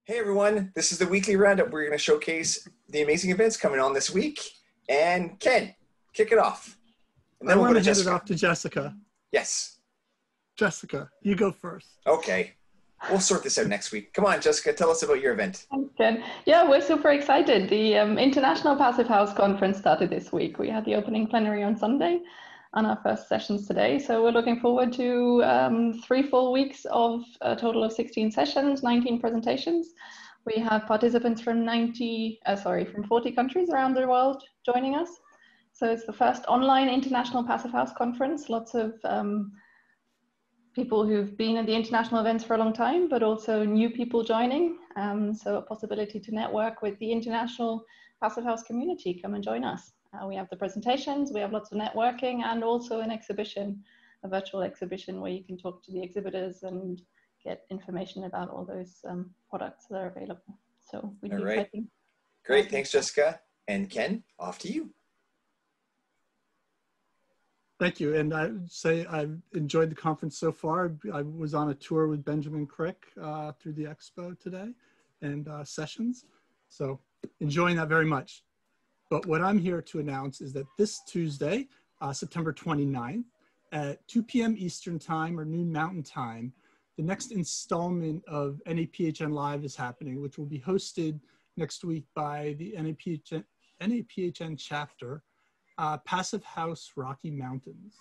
Hey everyone, this is the weekly roundup. We're going to showcase the amazing events coming on this week. And Ken, kick it off. And then we'll want go to to hand Jessica. it off to Jessica. Yes. Jessica, you go first. Okay. We'll sort this out next week. Come on, Jessica, tell us about your event. Thanks, Ken. Yeah, we're super excited. The International Passivhaus Conference started this week. We had the opening plenary on Sunday and our first sessions today. So we're looking forward to 3 full weeks of a total of 16 sessions, 19 presentations. We have participants from 40 countries around the world joining us. So it's the first online International Passivhaus Conference. Lots of people who've been at the international events for a long time, but also new people joining. So a possibility to network with the international Passivhaus community. Come and join us. We have the presentations, we have lots of networking, and also an exhibition, a virtual exhibition where you can talk to the exhibitors and get information about all those products that are available. So we'd be exciting. Great, thanks Jessica. And Ken, off to you. Thank you, and I would say I've enjoyed the conference so far. I was on a tour with Benjamin Crick through the expo today and sessions, so enjoying that very much. But what I'm here to announce is that this Tuesday, September 29th, at 2 p.m. Eastern Time or noon Mountain Time, the next installment of NAPHN Live is happening, which will be hosted next week by the NAPHN chapter, Passivhaus Rocky Mountains.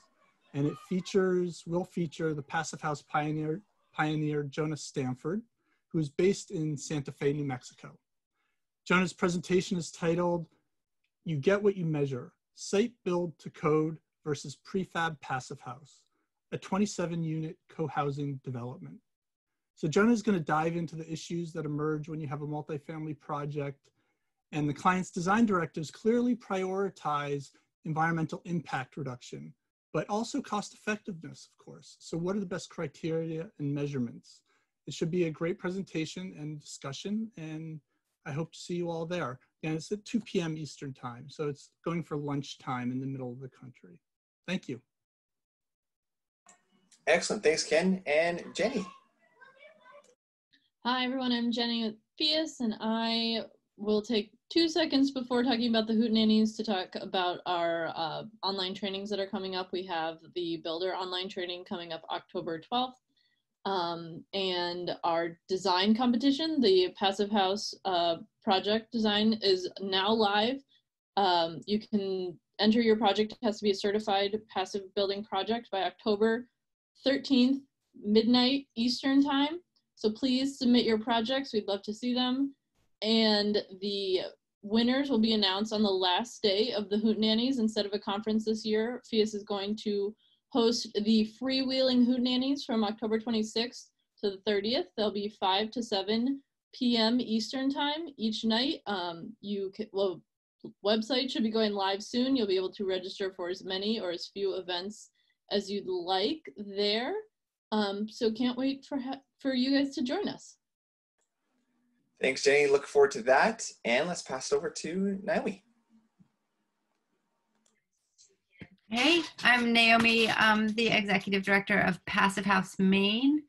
And it will feature the Passivhaus pioneer Jonas Stanford, who is based in Santa Fe, New Mexico. Jonah's presentation is titled, "You Get What You Measure, Site Build to Code versus Prefab Passivhaus, a 27-unit co-housing development." So Jonah is going to dive into the issues that emerge when you have a multifamily project, and the client's design directives clearly prioritize environmental impact reduction, but also cost effectiveness, of course. So what are the best criteria and measurements? It should be a great presentation and discussion, and I hope to see you all there. And it's at 2 p.m. Eastern Time, so it's going for lunchtime in the middle of the country. Thank you. Excellent, thanks Ken. And Jenny. Hi everyone, I'm Jennie with PIAS, and I will take 2 seconds before talking about the Hootenannies to talk about our online trainings that are coming up. We have the Builder online training coming up October 12th. And our design competition, the Passivhaus project design, is now live. You can enter your project. It has to be a certified passive building project by October 13th, midnight Eastern Time. So please submit your projects. We'd love to see them. And the winners will be announced on the last day of the Hootenannies. Instead of a conference this year, PIAS is going to host the freewheeling Hootenannies from October 26th to the 30th. They'll be 5 to 7 p.m. Eastern Time each night. Website should be going live soon. You'll be able to register for as many or as few events as you'd like there. So can't wait for you guys to join us. Thanks, Jenny. Look forward to that. And let's pass it over to Naomi. Hey, I'm Naomi. I'm the Executive Director of Passivhaus Maine,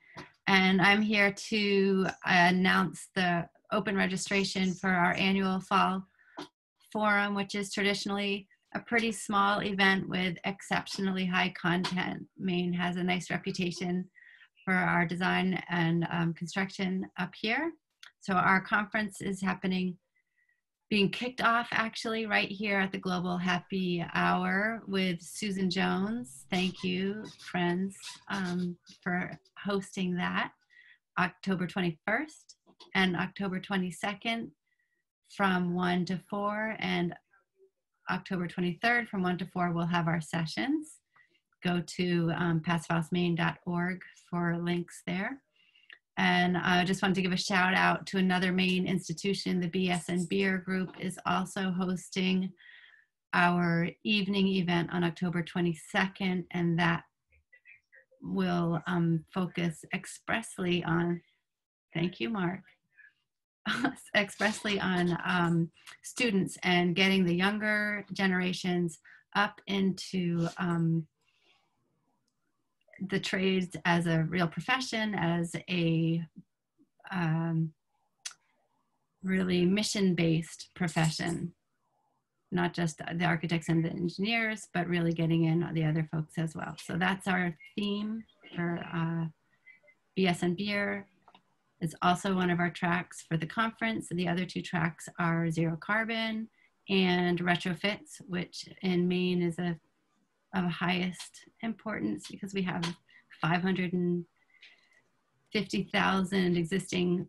and I'm here to announce the open registration for our annual Fall Forum, which is traditionally a pretty small event with exceptionally high content. Maine has a nice reputation for our design and construction up here. So our conference is being kicked off actually right here at the Global Happy Hour with Susan Jones. Thank you, friends, for hosting that. October 21st and October 22nd from 1 to 4, and October 23rd from 1 to 4 we'll have our sessions. Go to passivhausmaine.org for links there. And I just wanted to give a shout out to another Maine institution. The BS and Beer Group is also hosting our evening event on October 22nd, and that will focus expressly on, thank you, Mark, expressly on students and getting the younger generations up into the trades as a real profession, as a really mission-based profession, not just the architects and the engineers, but really getting in the other folks as well. So that's our theme for BS and Beer. It's also one of our tracks for the conference. The other two tracks are zero carbon and retrofits, which in Maine is of highest importance because we have 550,000 existing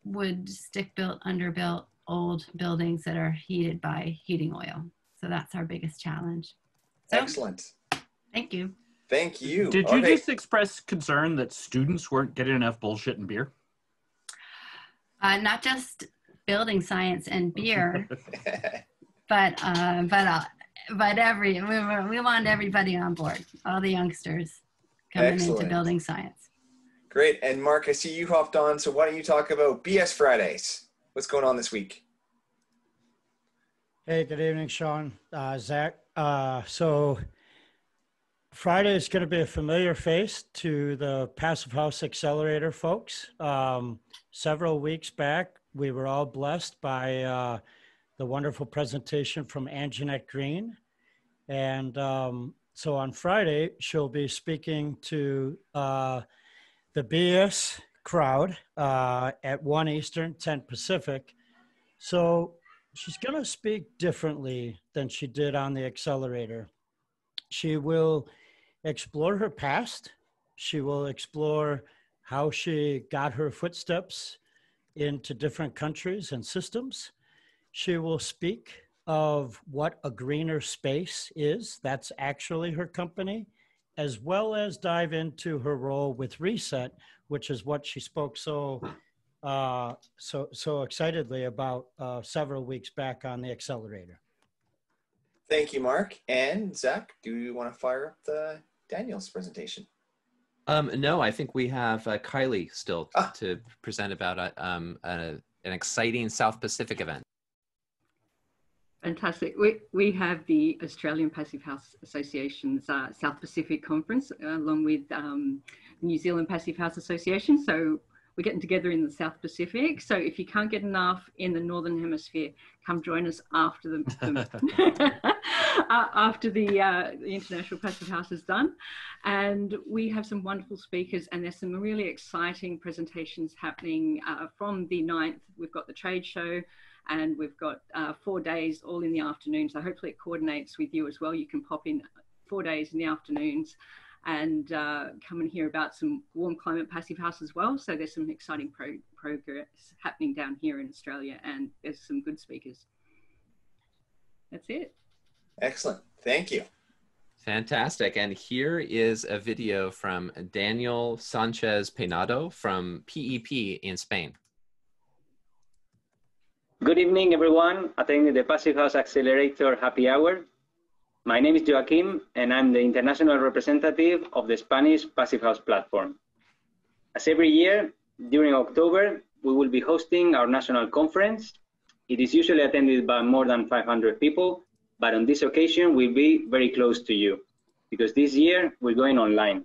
wood, stick-built, underbuilt, old buildings that are heated by heating oil. So that's our biggest challenge. So, excellent. Thank you. Thank you. Did you just express concern that students weren't getting enough bullshit and beer? Not just building science and beer, but we want everybody on board, all the youngsters coming into building science. Great. And Mark, I see you hopped on, so why don't you talk about BS Fridays? What's going on this week? Hey, good evening, Shaun, Zach. So Friday is going to be a familiar face to the Passivhaus Accelerator folks. Several weeks back, we were all blessed by the wonderful presentation from Anjanette Green. And so on Friday, she'll be speaking to the BS crowd at 1 Eastern, 10 Pacific. So she's going to speak differently than she did on the accelerator. She will explore her past. She will explore how she got her footsteps into different countries and systems. She will speak of what a greener space is. That's actually her company, as well as dive into her role with Reset, which is what she spoke so excitedly about several weeks back on the accelerator. Thank you, Mark. And Zach, do you want to fire up the Daniel's presentation? No, I think we have Kylie still to present about an exciting South Pacific event. Fantastic. We have the Australian Passivhaus Association's South Pacific Conference along with New Zealand Passivhaus Association. So we're getting together in the South Pacific. So if you can't get enough in the Northern Hemisphere, come join us after after the International Passivhaus is done. And we have some wonderful speakers, and there's some really exciting presentations happening from the 9th. We've got the trade show, and we've got 4 days all in the afternoon. So hopefully it coordinates with you as well. You can pop in 4 days in the afternoons and come and hear about some warm climate Passivhaus as well. So there's some exciting progress happening down here in Australia, and there's some good speakers. That's it. Excellent. Thank you. Fantastic. And here is a video from Daniel Sanchez Peinado from PEP in Spain. Good evening, everyone attending the Passivhaus Accelerator Happy Hour. My name is Joaquin, and I'm the international representative of the Spanish Passivhaus platform. As every year, during October, we will be hosting our national conference. It is usually attended by more than 500 people, but on this occasion, we'll be very close to you, because this year, we're going online.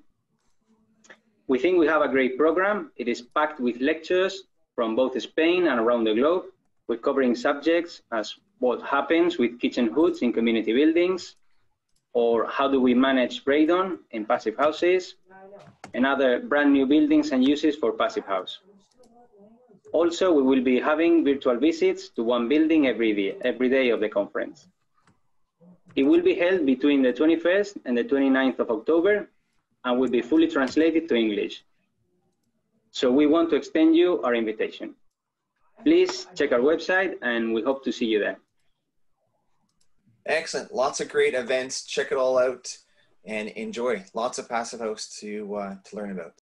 We think we have a great program. It is packed with lectures from both Spain and around the globe. We're covering subjects as what happens with kitchen hoods in community buildings, or how do we manage radon in passive houses, and other brand new buildings and uses for Passivhaus. Also, we will be having virtual visits to one building every day of the conference. It will be held between the 21st and the 29th of October, and will be fully translated to English. So we want to extend you our invitation. Please check our website, and we hope to see you there. Excellent. Lots of great events. Check it all out and enjoy. Lots of Passivhaus to learn about.